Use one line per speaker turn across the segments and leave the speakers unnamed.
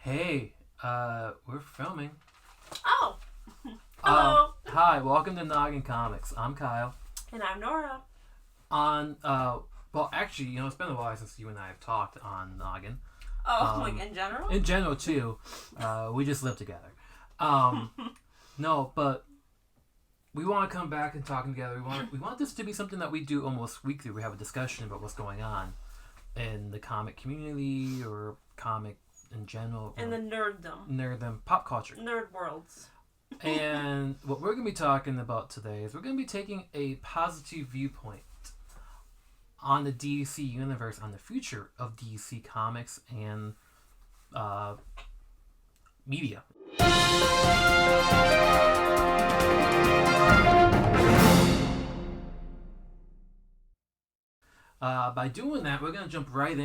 Hey, we're filming.
Oh, hello.
Hi, welcome to Noggin Comics. I'm Kyle.
And I'm Nora.
Well, actually, it's been a while since you and I have talked on Noggin.
Oh, like in general?
In general, too. We just live together. No, but we want to come back and talking together. We want this to be something that we do almost weekly. We have a discussion about what's going on in the comic community or comic in general.
In the nerddom.
Pop culture.
Nerd worlds.
And what we're going to be talking about today is we're going to be taking a positive viewpoint on the DC universe, on the future of DC Comics and media. By doing that, we're going to jump right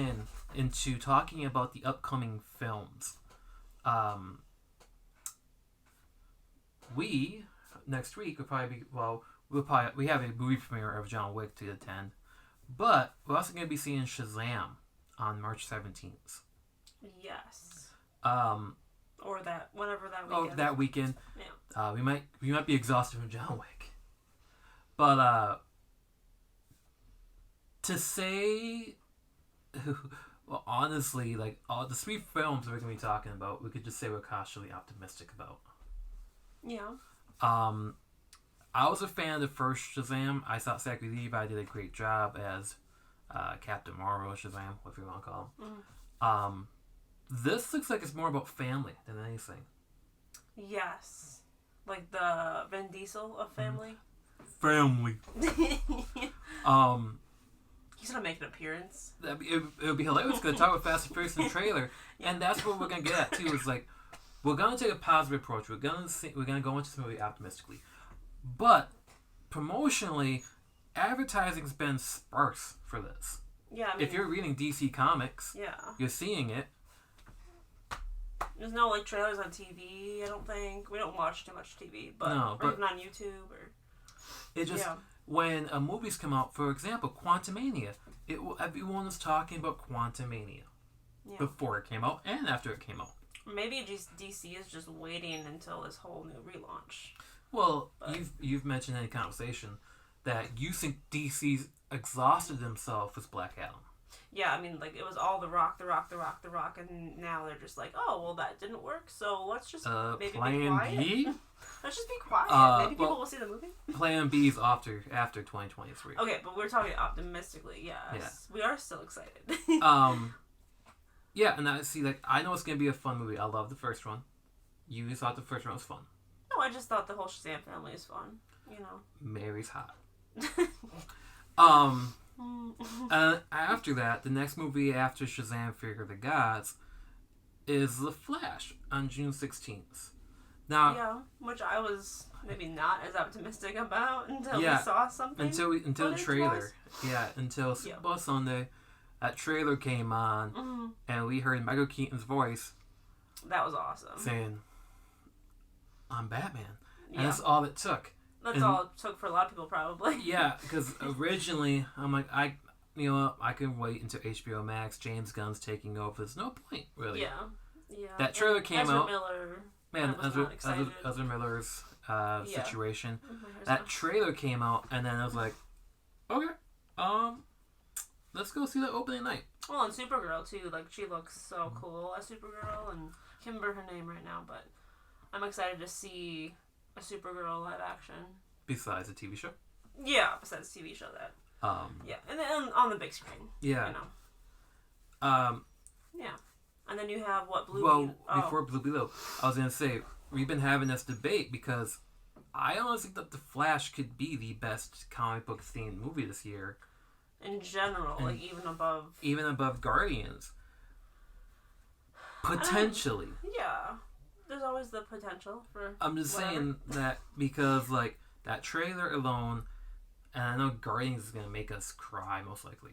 into talking about the upcoming films. Next week will probably be, we have a movie premiere of John Wick to attend, but we're also going to be seeing Shazam on March 17th.
Yes.
Or
whenever that weekend.
Oh, that weekend.
Yeah.
We might be exhausted from John Wick, but to say, well, honestly, like all the 3 films we're going to be talking about, we could just say we're cautiously optimistic about.
Yeah.
I was a fan of the first Shazam. I thought Zachary Levi did a great job as Captain Marvel, Shazam, whatever you want to call him. This looks like it's more about family than anything.
Yes. Like the Vin Diesel of family.
Family.
He's gonna make an appearance.
It would be hilarious because talk about Fast and Furious in the trailer, and that's what we're gonna get at too. Is like we're gonna take a positive approach. We're gonna go into this movie optimistically, but promotionally, advertising's been sparse for this.
Yeah. I mean,
if you're reading DC Comics,
yeah,
you're seeing it.
There's no like trailers on TV. I don't think we don't watch too much TV, but even on YouTube or.
It just when movies come out, for example, Quantumania, everyone was talking about Quantumania before it came out and after it came out.
Maybe DC is just waiting until this whole new relaunch.
Well, you've mentioned in a conversation that you think DC's exhausted themselves with Black Adam.
Yeah, I mean, like, it was all The Rock, and now they're just like, oh, well, that didn't work, so let's just maybe be quiet.
B?
Let's just be quiet. Maybe people will see the movie.
Plan B is after 2023.
Okay, but we're talking optimistically, yes. Yeah. We are still excited.
Yeah, and I know it's going to be a fun movie. I love the first one. You thought the first one was fun.
No, I just thought the whole Shazam family is fun,
Mary's hot. After that, the next movie after Shazam: Fear of the Gods is The Flash on June 16th. Now,
which I was maybe not as optimistic about until we saw something.
Until the trailer. Yeah, until Super Bowl Sunday, that trailer came on, and we heard Michael Keaton's voice.
That was awesome.
Saying, "I'm Batman," and that's all it took.
That's all it took for a lot of people, probably. Yeah,
because originally I'm like, I can wait until HBO Max. James Gunn's taking over. There's no point, really.
Yeah.
That trailer came out.
Ezra
Miller's situation. That trailer came out, and then I was like, okay, let's go see that opening night.
Well, and Supergirl too. Like, she looks so cool as Supergirl, and I can't remember her name right now, but I'm excited to see a Supergirl live action.
Besides the TV show?
Yeah, besides the TV show that. And then on the big screen.
Yeah.
Yeah. And then you have Blue Beetle.
Well, before Blue Beetle, I was going to say, we've been having this debate because I honestly think that The Flash could be the best comic book themed movie this year.
In general, like even above
Guardians. Potentially.
Yeah. There's always the potential for
I'm just saying that because, like, that trailer alone, and I know Guardians is going to make us cry, most likely.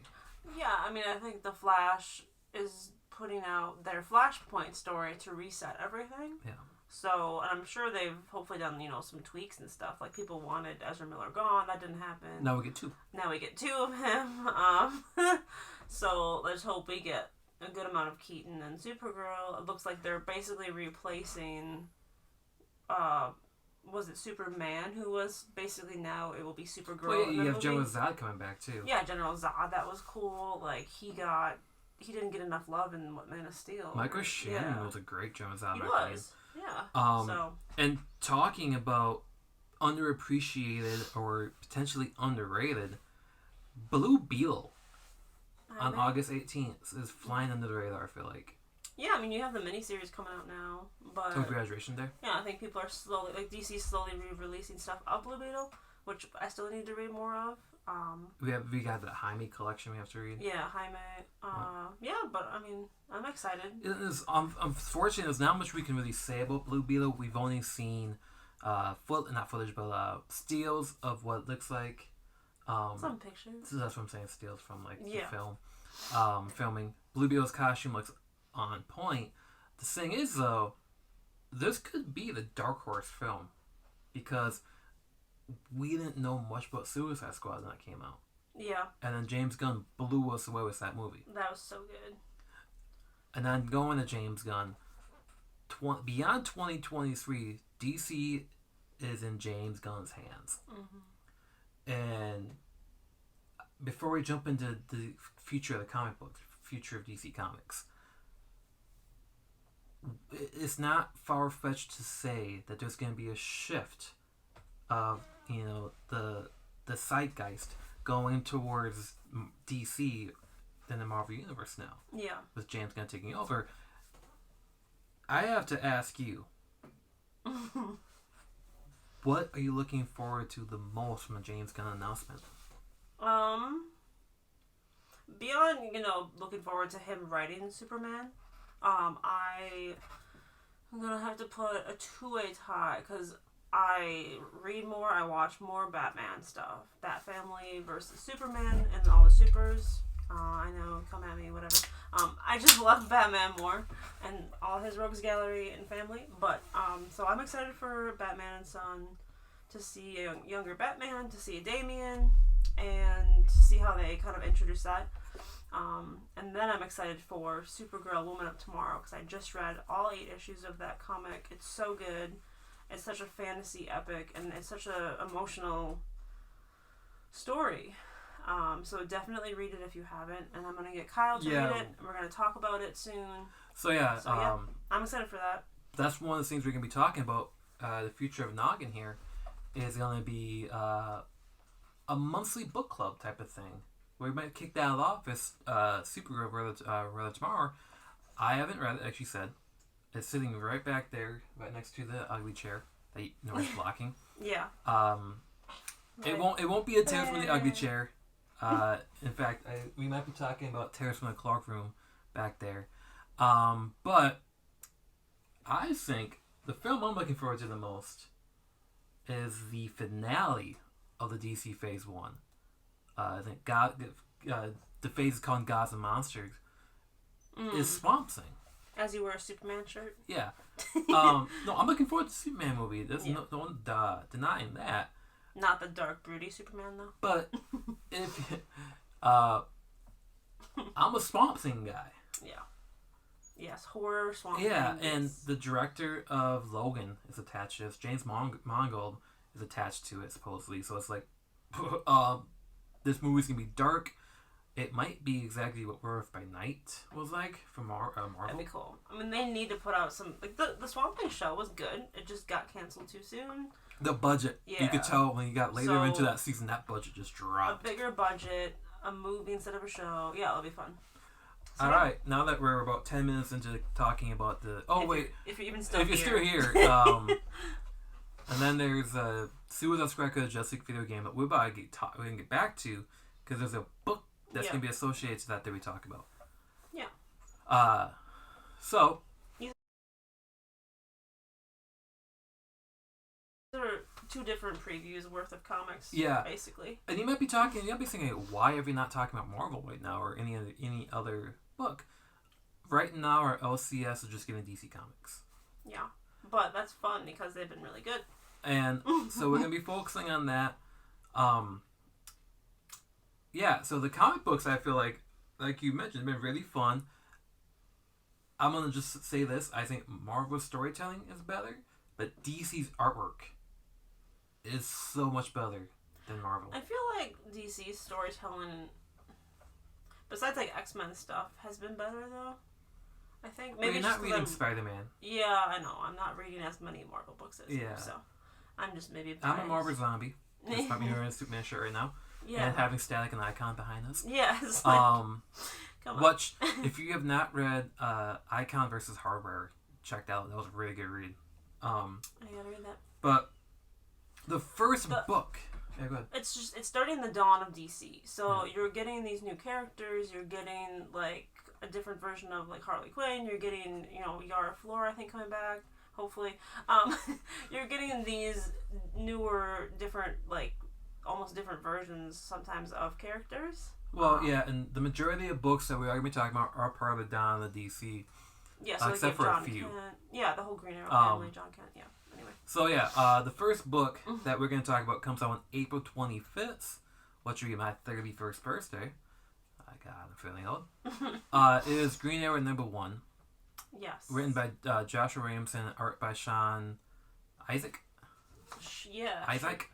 Yeah,
I mean, I think The Flash is putting out their Flashpoint story to reset everything.
Yeah.
So, and I'm sure they've hopefully done, some tweaks and stuff. Like, people wanted Ezra Miller gone. That didn't happen.
Now we get 2.
Now we get 2 of him. So, let's hope we get a good amount of Keaton and Supergirl. It looks like they're basically replacing, was it Superman, who was basically now it will be Supergirl.
Well,
in
you
the
have
movie.
General Zod coming back too.
Yeah, General Zod, that was cool. Like he didn't get enough love in Man of Steel.
Michael Shannon was a great General Zod.
He
opinion.
was. Yeah.
And talking about underappreciated or potentially underrated, Blue Beetle on August 18th is flying under the radar, I feel like.
Yeah, I mean, you have the miniseries coming out now, but...
So Graduation Day?
Yeah, I think people are slowly... Like, DC's slowly re-releasing stuff of Blue Beetle, which I still need to read more of.
We got the Jaime collection we have to read.
Yeah, Jaime. Yeah, but, I mean, I'm excited.
Unfortunately, there's not much we can really say about Blue Beetle. We've only seen, stills of what it looks like.
Some pictures.
That's what I'm saying, stills from, the film. Filming. Blue Beetle's costume looks on point. The thing is, though, this could be the Dark Horse film because we didn't know much about Suicide Squad when it came out.
Yeah.
And then James Gunn blew us away with that movie.
That was so good. And
then going to James Gunn, beyond 2023, DC is in James Gunn's hands. Mm-hmm. And before we jump into the future of the comic book, future of DC Comics, it's not far-fetched to say that there's going to be a shift of, the zeitgeist going towards DC than the Marvel Universe now.
Yeah. With
James Gunn taking over. I have to ask you, what are you looking forward to the most from the James Gunn announcement?
Beyond, looking forward to him writing Superman, I'm gonna have to put a two-way tie because I read more, I watch more Batman stuff. Bat Family versus Superman and all the supers. I know, come at me, whatever. I just love Batman more and all his rogues gallery and family. But so I'm excited for Batman and Son, to see a younger Batman, to see a Damian, and to see how they kind of introduce that. And then I'm excited for Supergirl Woman of Tomorrow because I just read all 8 issues of that comic. It's so good. It's such a fantasy epic, and it's such a emotional story. So definitely read it if you haven't. And I'm going to get Kyle to read it, and we're going to talk about it soon.
So
I'm excited for that.
That's one of the things we're going to be talking about. The future of Noggin here is going to be a monthly book club type of thing. We might kick that off as Supergirl Brother Tomorrow. I haven't read it, like she said. It's sitting right back there, right next to the ugly chair that Nora's blocking.
Yeah.
It won't be a Tales from the Ugly Chair. In fact, we might be talking about Tales from the Clark Room back there. But I think the film I'm looking forward to the most is the finale of the DC Phase 1. I think the phase is called Gods and Monsters. Is Swamp Thing.
As you wear a Superman shirt?
Yeah. No, I'm looking forward to the Superman movie. There's no one denying that.
Not the dark, broody Superman, though.
But if I'm a Swamp Thing guy.
Yeah. Yes, horror Swamp Thing.
Yeah, and the director of Logan is attached to this. James Mangold is attached to it, supposedly. So it's like, this movie's going to be dark. It might be exactly what Earth by Night was like from Marvel.
That'd be cool. I mean, they need to put out some... Like, the Swamp Thing show was good. It just got canceled too soon.
The budget. Yeah. You could tell when you got later into that season, that budget just dropped.
A bigger budget, a movie instead of a show. Yeah, it'll be fun. So,
all right. Now that we're about 10 minutes into talking about the...
If you're even still
here. If you're still here. And then there's Suicide Squad Justice video game that we're going to get back to because there's a book that's going to be associated to that we talk about.
Yeah.
So...
These are 2 different previews worth of comics, basically.
And you might be thinking, why are we not talking about Marvel right now or any other book? Right now, our LCS is just getting DC Comics.
Yeah. But that's fun because they've been really good.
And so we're going to be focusing on that. So the comic books, I feel like you mentioned, have been really fun. I'm gonna just say this. I think Marvel's storytelling is better, but DC's artwork is so much better than Marvel.
I feel like DC's storytelling, besides like X-Men stuff, has been better though. I think maybe
you're not reading Spider-Man.
Yeah, I know. I'm not reading as many Marvel books as you, so I'm just maybe biased.
I'm a Marvel zombie. Despite me wearing a Superman shirt right now. Yeah. And having Static and Icon behind us.
Yes.
Come on. If you have not read Icon versus Hardware, check that out. That was a really good read.
I gotta read that.
But the first book. Yeah, go ahead.
It's starting the dawn of DC. So you're getting these new characters. You're getting like a different version of like Harley Quinn. You're getting Yara Flor, I think, coming back. Hopefully, you're getting these newer, different, like almost different versions sometimes of characters.
Well, yeah, and the majority of books that we are going to be talking about are part of the dawn of the DC.
Yeah, so
except for
John
a few.
Kent. Yeah, the whole Green Arrow family, John Kent. Yeah. Anyway.
So yeah, the first book that we're going to talk about comes out on April 25th, which will be my 31st birthday. God, I'm feeling old. It is Green Arrow #1.
Yes.
Written by Joshua Williamson, art by Sean Isaac.
Yeah.
Isaac.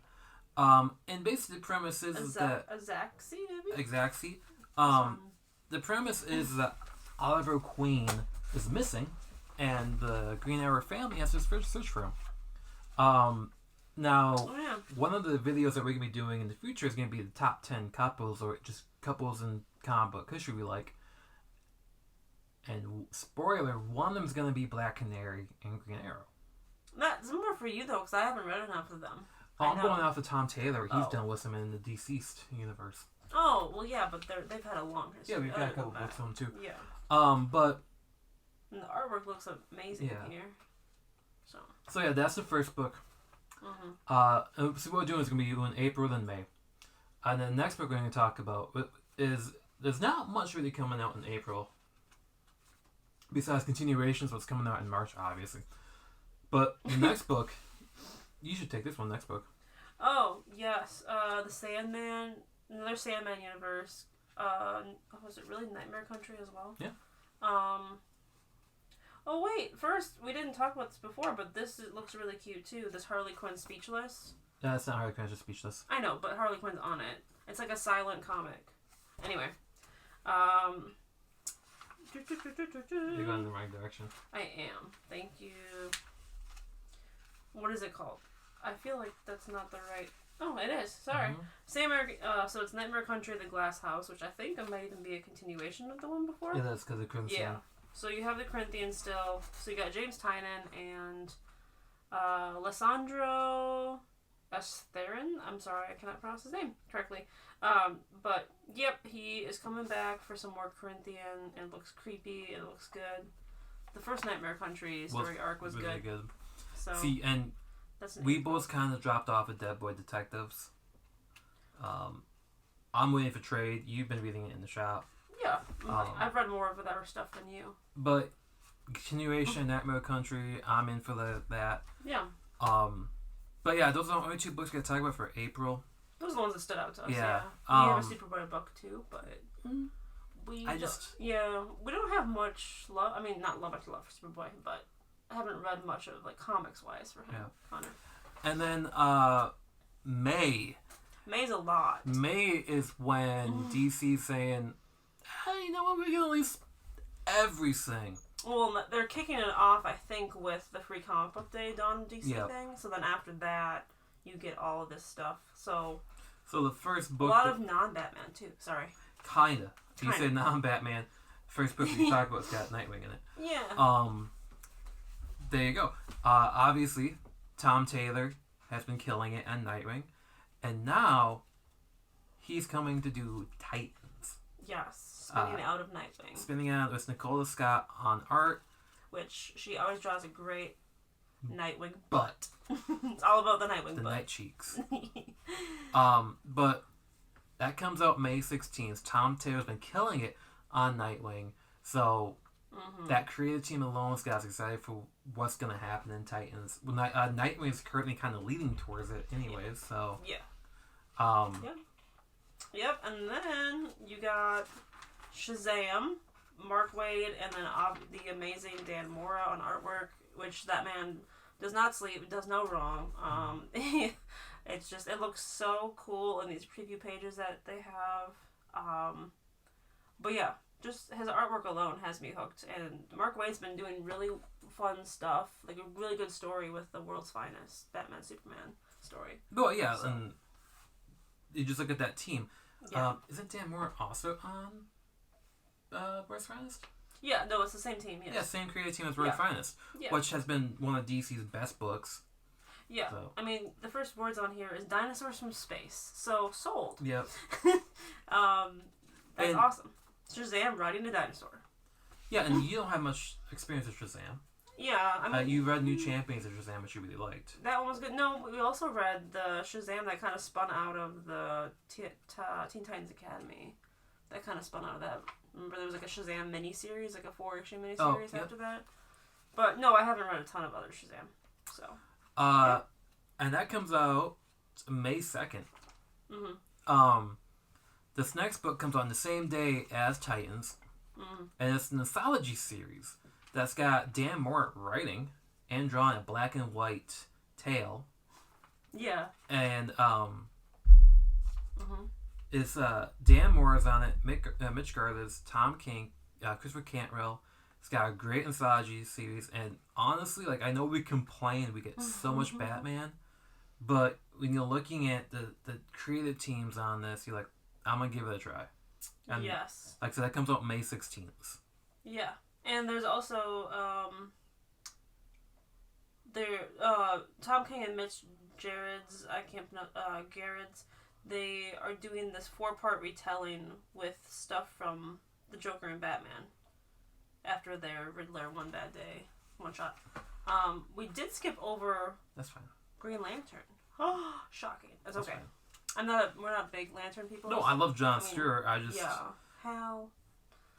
And basically the premise is that
Azaxi, maybe?
Exactly. The premise is that Oliver Queen is missing, and the Green Arrow family has to search for him. One of the videos that we're going to be doing in the future is going to be the top 10 couples, or just couples in comic book history we like. And spoiler, one of them is going to be Black Canary and Green Arrow.
That's more for you, though, because I haven't read enough of them.
I'm going off of Tom Taylor. He's done with them in the Deceased universe.
Oh, well, yeah, but they've had a long history.
Yeah, we've got a couple books on them, too.
Yeah.
But...
And the artwork looks amazing here.
So, yeah, that's the first book.
Mm-hmm.
So what we're doing is going to be in April and May. And then the next book we're going to talk about is... There's not much really coming out in April. Besides continuations, what's coming out in March, obviously. But the next book, you should take this one, next book.
Oh, yes. The Sandman, another Sandman universe. Was it really Nightmare Country as well?
Yeah.
Oh, wait. First, we didn't talk about this before, but looks really cute, too. This Harley Quinn Speechless.
It's not Harley Quinn, it's just Speechless.
I know, but Harley Quinn's on it. It's like a silent comic. Anyway.
You're going in the right direction.
I am. Thank you. What is it called? I feel like that's not the right... Oh, it is. Sorry. So it's Nightmare Country, The Glass House, which I think it might even be a continuation of the one before.
Yeah, that's because of Corinthian.
Yeah. So you have the Corinthians still. So you got James Tynion and Alessandro Estherin. I'm sorry, I cannot pronounce his name correctly. But, yep, he is coming back for some more Corinthian. It looks creepy. It looks good. The first Nightmare Country story arc was
really good.
So,
see, and we both kind of dropped off of Dead Boy Detectives. I'm waiting for trade. You've been reading it in the shop.
Yeah. I've read more of that stuff than you.
But continuation, Nightmare Country, I'm in for that.
Yeah.
But yeah, those are the only two books we're going to talk about for April.
Those are the ones that stood out to us,
yeah.
We have a Superboy book too, but we don't have much love. I mean, not much love for Superboy, but I haven't read much of like comics wise for him. Yeah. Connor.
And then May.
May's a lot.
May is when DC's saying, "Hey, you know what? We're gonna release everything."
Well, they're kicking it off, I think, with the Free Comic Book Day Dawn DC thing. So then after that, you get all of this stuff. So
the first book...
A lot of non-Batman, too. Sorry.
Kinda. You said non-Batman. First book we talked about's got Nightwing in it.
Yeah.
There you go. Obviously, Tom Taylor has been killing it on Nightwing. And now, he's coming to do Titans.
Yes. Spinning out of Nightwing.
Spinning out with Nicola Scott on art.
Which, she always draws a great Nightwing
butt.
It's all about the Nightwing butt.
The night cheeks. But that comes out May 16th. Tom Taylor's been killing it on Nightwing. So that creative team alone got us excited for what's going to happen in Titans. Nightwing is currently kind of leading towards it anyways. So
Yep. And then you got Shazam, Mark Waid, and then the amazing Dan Mora on artwork, which that man does not sleep, does no wrong. It's just, it looks so cool in these preview pages that they have. But yeah, just his artwork alone has me hooked. And Mark Waid's been doing really fun stuff, like a really good story with the World's Finest Batman Superman story.
Well, yeah, so. And you just look at that team.
Yeah.
Isn't Dan Moore also on World's Finest?
Yeah, no, it's the same team. Yes.
Yeah, same creative team as World's Finest, which has been one of DC's best books.
Yeah, so. I mean, the first words on here is dinosaurs from space. So, sold.
Yep.
That's awesome. Shazam riding a dinosaur.
Yeah, and you don't have much experience with Shazam.
Yeah, I mean...
you read New Champions of Shazam, which you really liked.
That one was good. No, we also read the Shazam that kind of spun out of the Teen Titans Academy. That kind of spun out of that. Remember, there was like a Shazam miniseries, like a 4-issue miniseries after that? But no, I haven't read a ton of other Shazam, so...
And that comes out May 2nd.
Mm-hmm.
This next book comes on the same day as Titans, and it's an anthology series that's got Dan Mora writing and drawing a black and white tale.
Yeah.
And it's Dan Mora's on it, Mitch Garland's, Tom King, Christopher Cantwell. It's got a great anthology series, and honestly, like, I know we complain we get so much Batman, but when you're looking at the creative teams on this, you're like, I'm gonna give it a try. And
yes.
Like I said, that comes out May 16th.
Yeah, and there's also Tom King and Mitch Gerards, Gerards, they are doing this 4-part retelling with stuff from the Joker and Batman after their Riddler One Bad Day one shot. We did skip over.
That's fine.
Green Lantern. Oh, shocking. That's okay.
Fine.
We're not big Lantern people.
No, I love John Stewart. I just
how.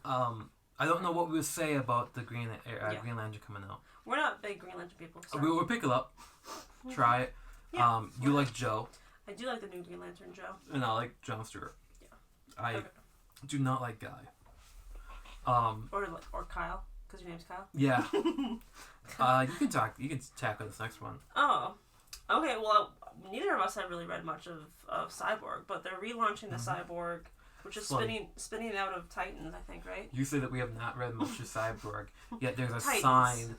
I don't know what we would say about the Green Lantern coming out.
We're not big Green Lantern people. Sorry.
We will pick it up. Try it. Yeah. You like Joe.
I do like the new Green Lantern Joe.
And I like John Stewart.
Yeah.
I do not like Guy.
Or Kyle, because your name's Kyle.
Yeah. You can tackle this next one.
Oh, okay. Well, neither of us have really read much of Cyborg, but they're relaunching the Cyborg, which is spinning out of Titans, I think, right?
You say that we have not read much of Cyborg, yet there's a
Titans.
signed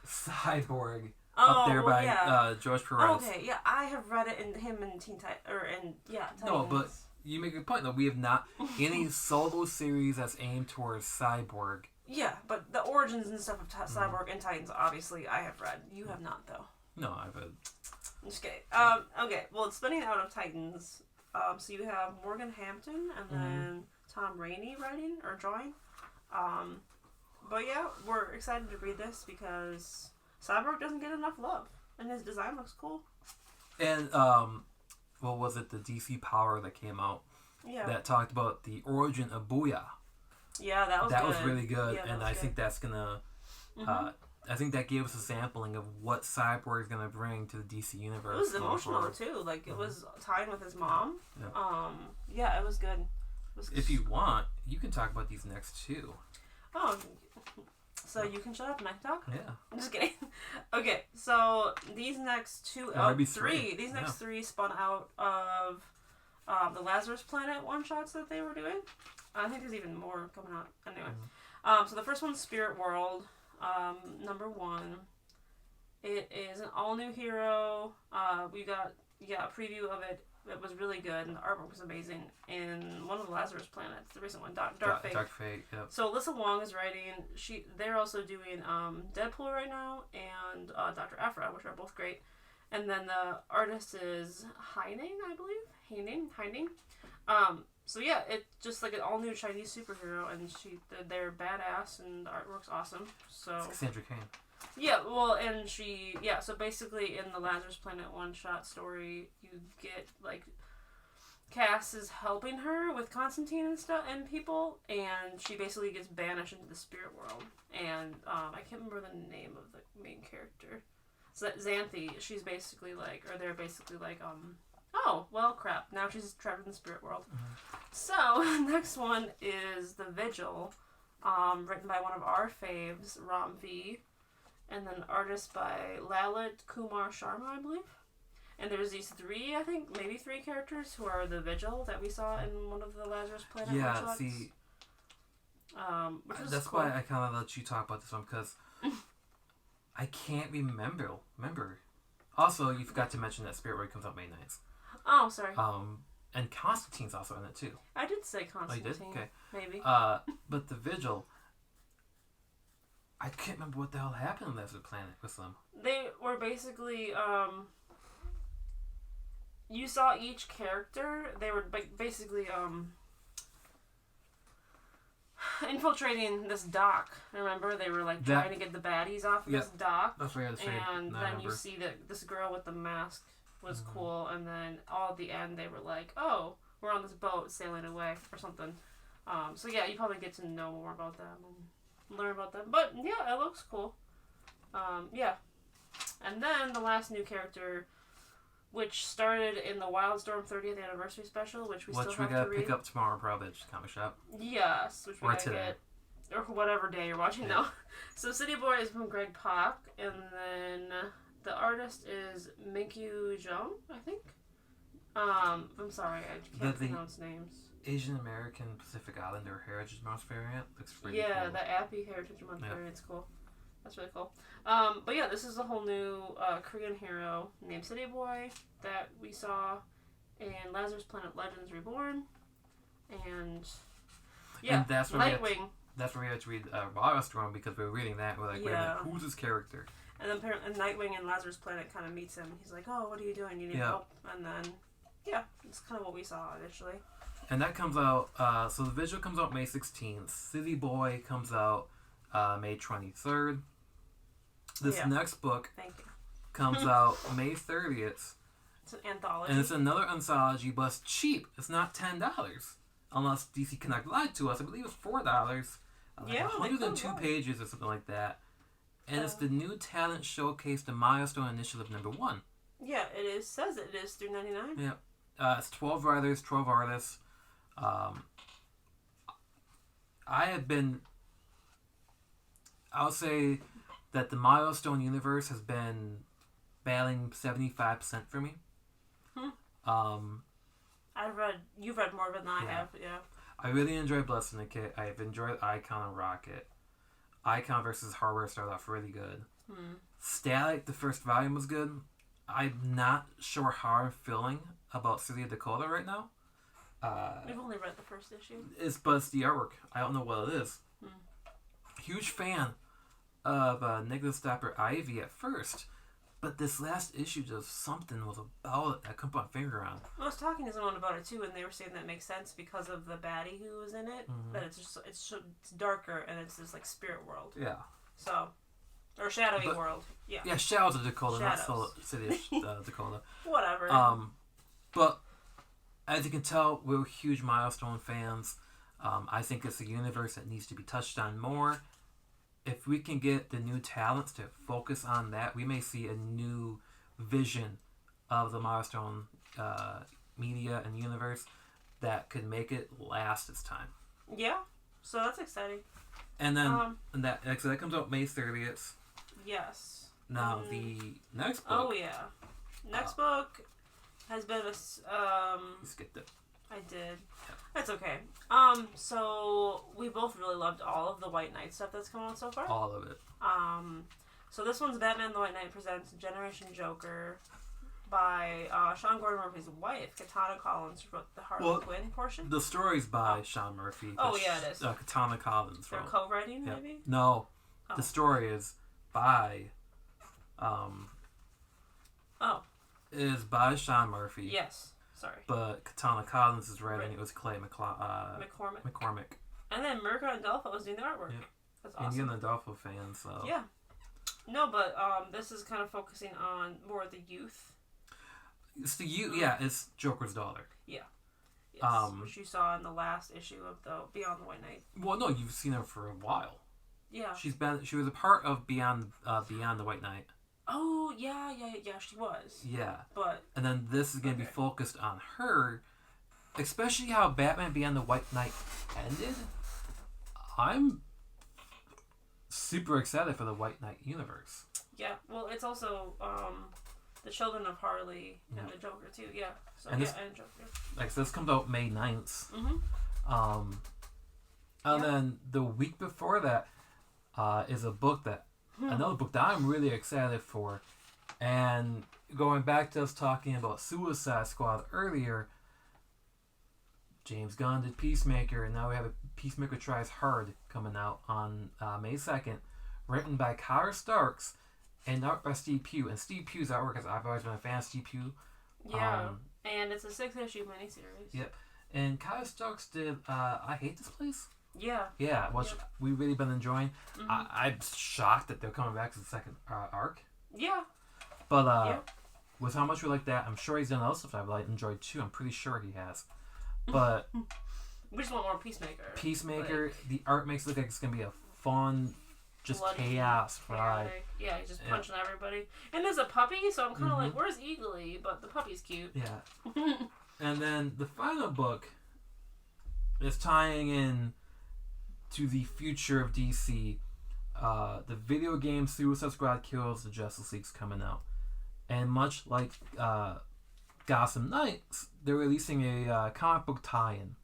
Cyborg up there by George Perez.
Oh, okay, yeah, I have read it in him and Titans.
No, but you make a point though. We have not any solo series that's aimed towards Cyborg.
Yeah, but the origins and stuff of Cyborg and Titans, obviously, I have read. You have not, though.
No, I've read.
I'm just kidding. Okay, well, it's spinning out of Titans. So you have Morgan Hampton and then Tom Rainey writing or drawing. But yeah, we're excited to read this because Cyborg doesn't get enough love, and his design looks cool.
And what was it? The DC Power that came out.
Yeah. That
talked about the origin of Booyah.
Yeah, that was good.
That was really good,
yeah,
and I think that's gonna. I think that gave us a sampling of what Cyborg is gonna bring to the DC universe.
It was emotional too. Like it was tying with his mom.
Yeah.
It was good.
If you want, you can talk about these next two.
Oh, so you can shut up and I can talk?
Yeah.
I'm just kidding. Okay, so these next two, these next three spun out of the Lazarus Planet one-shots that they were doing. I think there's even more coming out. Anyway. So the first one's Spirit World, number 1. It is an all-new hero. We got a preview of it. It was really good, and the artwork was amazing. In one of the Lazarus Planets, the recent one, Dark Fate.
Dark Fate, yep.
So Alyssa Wong is writing. They're also doing Deadpool right now and Dr. Aphra, which are both great. And then the artist is Heining, I believe. Heining. So yeah, it's just like an all-new Chinese superhero, and they're badass, and the artwork's awesome. So
Cassandra Cain.
Yeah, well, and so basically in the Lazarus Planet one-shot story, you get, like, Cass is helping her with Constantine and stuff, and people, and she basically gets banished into the spirit world, and, I can't remember the name of the main character. So Xanthi, she's basically like, or they're basically like, oh, well, crap, now she's trapped in the spirit world. So, next one is The Vigil, written by one of our faves, Ram V, and then artist by Lalit Kumar Sharma, I believe. And there's these three, I think, maybe three characters who are the Vigil that we saw in one of the Lazarus Planet one-shots.
See, that's
cool.
why I kind of let you talk about this one, because I can't remember. Also, you forgot to mention that Spirit World comes out May 9th.
Oh, sorry.
And Constantine's also in it too.
I did say Constantine.
Oh, you did? Okay.
Maybe.
But the Vigil, I can't remember what the hell happened on Lazarus Planet with them.
They were basically, you saw each character. They were basically, infiltrating this dock. Remember, they were like trying to get the baddies off of this dock.
That's what I had to say.
And then you see that this girl with the mask was cool, and then all at the end they were like, "Oh, we're on this boat sailing away" or something. So yeah, you probably get to know more about them and learn about them. But yeah, it looks cool. Yeah, and then the last new character, which started in the Wildstorm 30th anniversary special, which we still have to read.
Which we gotta pick up tomorrow, probably at the comic shop.
Yes, which we
or
gotta
today.
get, or whatever day you're watching now. So City Boy is from Greg Pak, and then the artist is Minkyu Jung, I think. I'm sorry, I can't pronounce names.
Asian American Pacific Islander Heritage Month variant looks pretty cool.
Yeah, the Appy Heritage Month variant's cool. That's really cool. But yeah, this is a whole new Korean hero named City Boy that we saw in Lazarus Planet Legends Reborn. And yeah,
and that's where
Nightwing.
That's where we had to read Wildstorm, because we were reading that and we're like, wait a minute, who's this character?
And then apparently Nightwing and Lazarus Planet kind of meets him. He's like, "Oh, what are you doing? You need help?" And then, yeah, it's kind of what we saw initially.
And that comes out, so the Vigil comes out May 16th. City Boy comes out May 23rd. This next book comes out May 30th.
It's an anthology.
And it's another anthology, but it's cheap. It's not $10. Unless DC Connect lied to us. I believe it's $4. Like 102 pages or something like that. And it's the new talent showcase, the Milestone Initiative #1.
Yeah, it is. Says it is $3.99.
Yeah. It's 12 writers, 12 artists. I'll say that the Milestone universe has been battling 75% for me.
You've read more of it than I have, yeah.
I really enjoyed Blood Syndicate. I've enjoyed Icon and Rocket. Icon versus Hardware started off really good. Static, the first volume, was good. I'm not sure how I'm feeling about City of Dakota right now.
We've only read the first issue.
But it's the artwork. I don't know what it is. Huge fan of Negative Stopper Ivy at first, but this last issue just something was about it I couldn't put my finger on.
I was talking to someone about it too, and they were saying that makes sense because of the baddie who was in it. That it's darker and it's this like spirit world.
Yeah.
So, or shadowy world. Yeah.
Yeah, Shadows of Dakota, not City of Dakota.
Whatever.
But as you can tell, we're huge Milestone fans. I think it's a universe that needs to be touched on more. If we can get the new talents to focus on that, we may see a new vision of the Milestone media and universe that could make it last its time.
Yeah, so that's exciting.
And then that comes out May 30th.
Yes.
Now the next book.
Oh yeah, next book has been a.
You skipped it.
I did. That's okay. So we both really loved all of the White Knight stuff that's come out so far.
All of it.
So this one's Batman the White Knight presents Generation Joker by Sean Gordon Murphy's wife, Katana Collins, wrote the Harley Quinn portion.
The story's by Sean Murphy.
Oh yeah, it is.
Katana Collins.
They're co-writing, maybe?
No, the story is by. Is by Sean Murphy.
Yes. Sorry.
But Katana Collins is writing it with Clay McCormick.
And then Mirka Andolfo is doing the artwork.
Yeah.
That's awesome.
And you're an Andolfo fan, so.
Yeah. No, but this is kind of focusing on more of the youth.
It's the youth, yeah, it's Joker's daughter.
Yeah. Yes, which you saw in the last issue of the Beyond the White Knight.
Well, no, you've seen her for a while.
Yeah.
She was a part of Beyond the White Knight.
Oh, yeah, she was.
Yeah.
But...
And then this is going to be focused on her, especially how Batman Beyond the White Knight ended. I'm super excited for the White Knight universe.
Yeah, well, it's also the Children of Harley and the Joker too. Yeah, so
and
and
this,
Joker.
Like, so this comes out May 9th.
Mm-hmm.
And then the week before that is another book that I'm really excited for. And going back to us talking about Suicide Squad earlier, James Gunn did Peacemaker, and now we have a Peacemaker Tries Hard coming out on May 2nd, written by Kara Starks and art by Steve Pugh. And Steve Pugh's artwork, because I've always been a fan of Steve Pugh.
Yeah, and it's a 6-issue miniseries.
Yep. And Kara Starks did I Hate This Place?
Yeah,
which we've really been enjoying. I'm shocked that they're coming back to the second arc.
Yeah.
But with how much we like that, I'm sure he's done other stuff I've enjoyed too. I'm pretty sure he has. But
we just want more Peacemaker.
Peacemaker, the art makes it look like it's gonna be a fun, just chaos ride.
Yeah, he's just punching everybody. And there's a puppy, so I'm kind of like, where's Eagly? But the puppy's cute.
Yeah. And then the final book is tying in to the future of DC. The video game Suicide Squad Kills the Justice League's coming out. And much like Gotham Knights, they're releasing a comic book tie-in.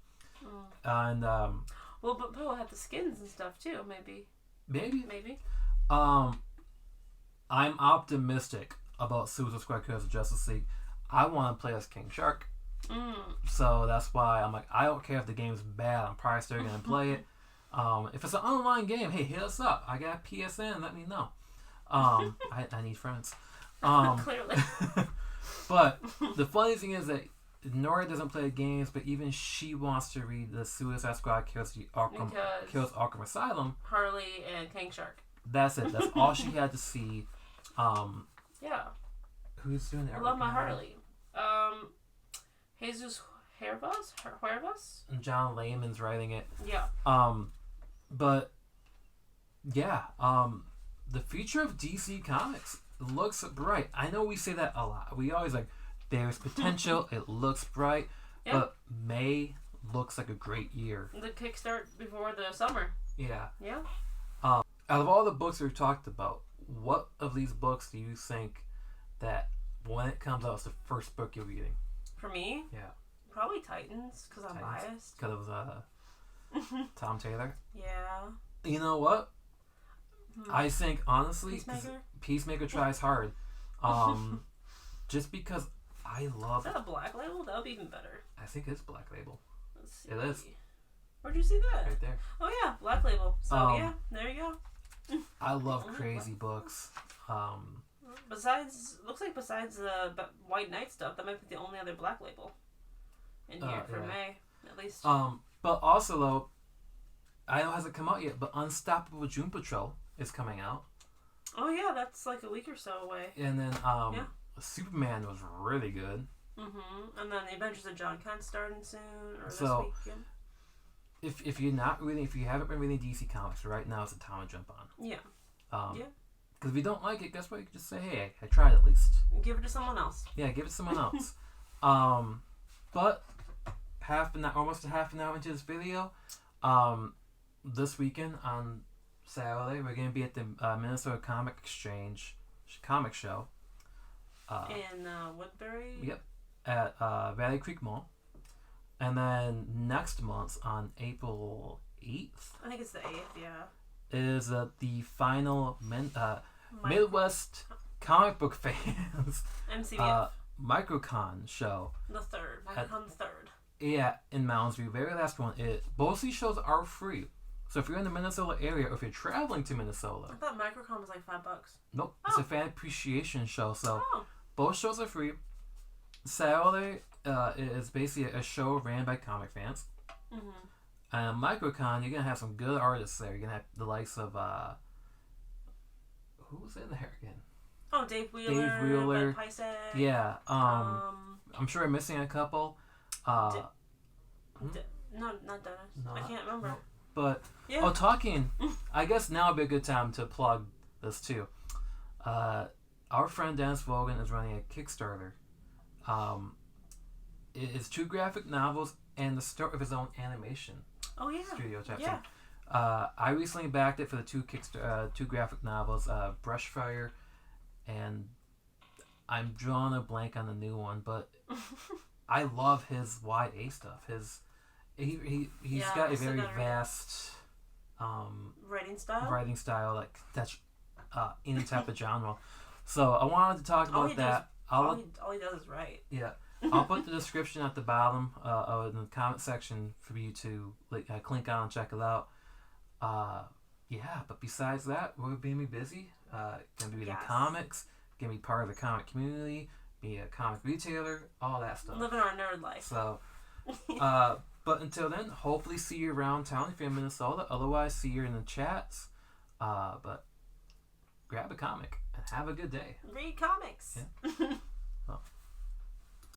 And
well, but people have the skins and stuff too, maybe.
Maybe. I'm optimistic about Suicide Squad Kills the Justice League. I want to play as King Shark. So that's why I'm like, I don't care if the game's bad. I'm probably still gonna play it. If it's an online game, hey, hit us up. I got PSN. Let me know. I need friends.
Clearly.
But the funny thing is that Nora doesn't play games, but even she wants to read the Suicide Squad Kills Arkham Asylum.
Harley and King Shark.
That's it. That's all she had to see.
Yeah.
Who's doing that?
I love my Harley. Jesus Huervas?
And John Layman's writing it.
Yeah.
But yeah, the future of DC Comics looks bright. I know we say that a lot. We always like, there's potential. It looks bright. Yeah. But May looks like a great year.
The kickstart before the summer.
Yeah.
Yeah.
Out of all the books we've talked about, what of these books do you think that when it comes out is the first book you're reading?
For me?
Yeah.
Probably Titans, because I'm biased.
Because of Tom Taylor?
Yeah.
You know what? I think, honestly, Peacemaker Tries Hard. Just because I love...
Is that a Black Label? That would be even better.
I think it's Black Label.
Let's see.
It is.
Where'd you see that?
Right there.
Oh, yeah. Black Label. So, yeah. There you go.
I love crazy books.
Besides the White Knight stuff, that might be the only other Black Label in here for May, at least.
But also, though, I know it hasn't come out yet, but Unstoppable June Patrol is coming out.
Oh, yeah, that's like a week or so away.
And then Superman was really good.
And then the Adventures of John Kent starting soon, or this
so,
week. Yeah.
If you haven't been reading DC Comics, right now it's a time to jump on.
Yeah.
Because if you don't like it, guess what? You can just say, hey, I tried at least.
Give it to someone else.
Yeah, give it to someone else. But almost a half an hour into this video, this weekend on Saturday, we're going to be at the Minnesota Comic Exchange comic show.
In Woodbury?
Yep. At Valley Creek Mall. And then next month, on April 8th...
I think it's the 8th, yeah.
Is the final Midwest comic book fans Microcon show.
The 3rd. Microcon the 3rd.
Yeah, in Mounds View. Very last one. Both these shows are free. So if you're in the Minnesota area, or if you're traveling to Minnesota...
I thought Microcon was like $5.
Nope. It's a fan appreciation show. So both shows are free. Saturday is basically a show ran by comic fans. And Microcon, you're going to have some good artists there. You're going to have the likes of... who's in there again?
Oh, Dave Wheeler. Ben Pisek.
Yeah. I'm sure I'm missing a couple.
No, not Dennis. I can't remember.
No. But, talking... I guess now would be a good time to plug this too. Our friend Dennis Vogan is running a Kickstarter. It is 2 graphic novels and the start of his own animation studio type thing. I recently backed it for the two graphic novels, Brushfire, and I'm drawing a blank on the new one, but I love his YA stuff. He's got a very vast writing style like that's any type of genre. So I wanted to talk about that.
All he does is write.
Yeah. I'll put the description at the bottom in the comment section for you to click on and check it out. Yeah, but besides that, we're going to be busy. Going to be reading comics, going to be part of the comic community, be a comic retailer, all that stuff.
Living our nerd life.
So, but until then, hopefully see you around town if you're in Minnesota. Otherwise, see you in the chats. But grab a comic and have a good day.
Read comics.
Yeah. Well,